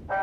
प्रभु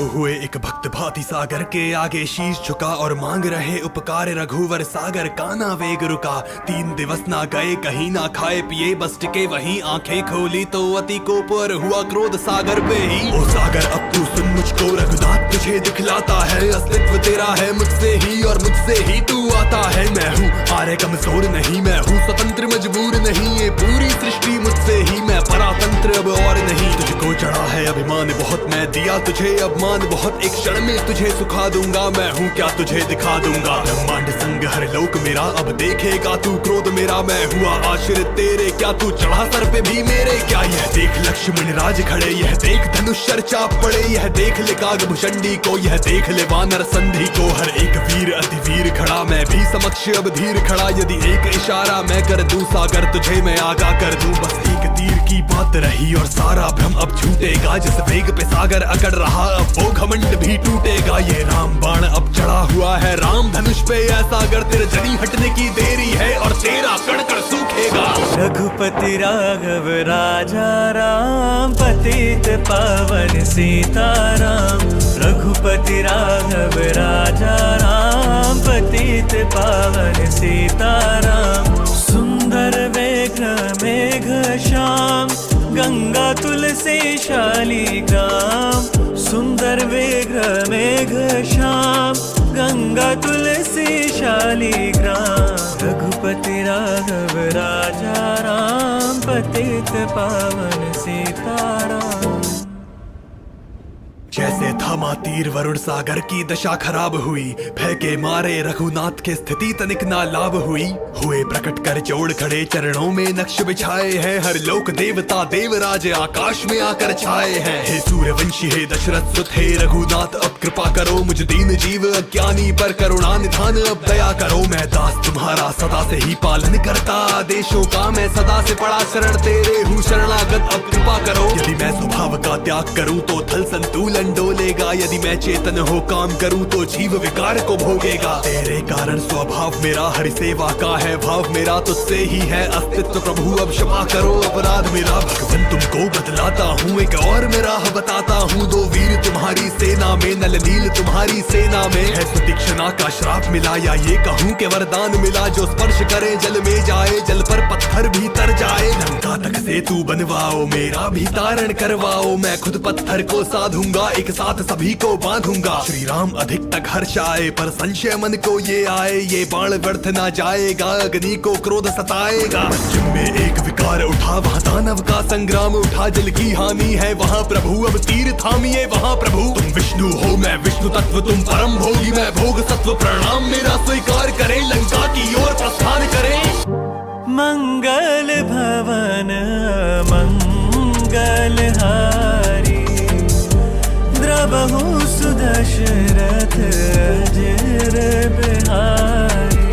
हुए एक भक्त भांति सागर के आगे शीश झुका और मांग रहे उपकार रघुवर सागर काना वेग रुका। 3 दिवस ना गए कहीं ना खाए पिए बस टिके वहीं आंखें खोली तो अति कोप और हुआ क्रोध सागर पे ही। ओ सागर अब तू सुन मुझको रघुनाथ तुझे दिखलाता है अस्तित्व तेरा है मुझसे ही और मुझसे ही तू आता है। मैं हूँ आर्य कमजोर नहीं मैं हूँ स्वतंत्र मजबूर नहीं ये पूरी सृष्टि मुझसे ही मैं परातंत्र अब और नहीं। तुझको चढ़ा है अभिमान बहुत मैं दिया तुझे मान बहुत एक क्षण में तुझे सुखा दूंगा। मैं हूँ क्या तुझे दिखा दूंगा ब्रह्मांड संग हर लोक मेरा अब देखेगा तू क्रोध मेरा। मैं हुआ आश्रित तेरे क्या तू चढ़ा सर पे भी मेरे क्या। यह देख लक्ष्मण राज खड़े यह देख धनुष चाप पड़े यह देख ले काग भुषंडी को यह देख ले वानर संधि को। हर एक वीर अति वीर खड़ा मैं भी समक्ष अब धीर खड़ा। यदि एक इशारा मैं कर दूं सागर तुझे मैं आगा कर दूं। बस एक तीर की बात रही और सारा भ्रम अब छूटेगा। जिस वेग पे सागर अकड़ रहा अब वो घमंड भी टूटेगा। ये राम बाण अब चढ़ा हुआ है राम धनुष पे ऐसा अगर तेरे जनी हटने की देरी है और तेरा कणकण सूखेगा। रघुपति राघव राजा राम पतित पावन सीताराम। रघुपति राघव राजा राम पतित पावन सीताराम। सुंदर विग्रह मेघ श्याम गंगा तुलसी शालिग्राम। सुंदर विग्रह मेघ श्याम गंगा तुलसी शालिग्राम। रघुपति राघव राजा राम पतित पावन सीताराम। जैसे थामा तीर वरुण सागर की दशा खराब हुई फेंके मारे रघुनाथ के स्थिति तनिक ना लाभ हुई। हुए प्रकट कर जोड़ खड़े चरणों में नक्श बिछाए हैं हर लोक देवता देवराज आकाश में आकर छाए हैं। हे सूर्यवंशी हे दशरथ सुत हे रघुनाथ अब कृपा करो मुझ दीन जीव अज्ञानी पर करुणा निधान अब दया करो। मैं दास तुम्हारा सदा से ही पालन करता आदेशों का मैं सदा से पड़ा शरण तेरे हूँ शरणागत अब कृपा करो। यदि मैं स्वभाव का त्याग करूँ तो थल संतुलन डोलेगा। यदि मैं चेतन हो काम करूं तो जीव विकार को भोगेगा। तेरे कारण स्वभाव मेरा हरि सेवा का है भाव मेरा तुझसे ही है अस्तित्व प्रभु अब क्षमा करो अपराध मेरा। भगवान तुमको बतलाता हूँ एक और मैं राह बताता हूँ। 2 वीर तुम्हारी सेना में नल नील तुम्हारी सेना में है सुतीक्ष्णा का श्राप मिला या ये कहूँ के वरदान मिला। जो स्पर्श करे जल में जाए जल पर पत्थर भी तर जाए। लंका तक से तू बनवाओ मेरा भी तारण करवाओ। मैं खुद पत्थर को साधूंगा एक साथ सभी को बांधूंगा। श्री राम अधिक तक हर्ष आए पर संशय मन को ये आए ये बाण व्यर्थ ना जाएगा अग्नि को क्रोध सताएगा। पश्चिम में एक विकार उठा वहाँ दानव का संग्राम उठा। जल की हानि है वहाँ प्रभु अब तीर थामिए वहाँ प्रभु। तुम विष्णु हो मैं विष्णु तत्व तुम परम भोगी मैं भोग सत्व प्रणाम मेरा स्वीकार करें लंका की ओर प्रस्थान करें। मंगल भवन मंगल हारी द्रबहु सुदशरथ अजर बिहारी।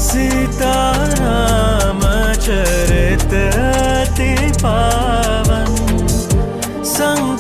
सीताराम चरित अति पावन संग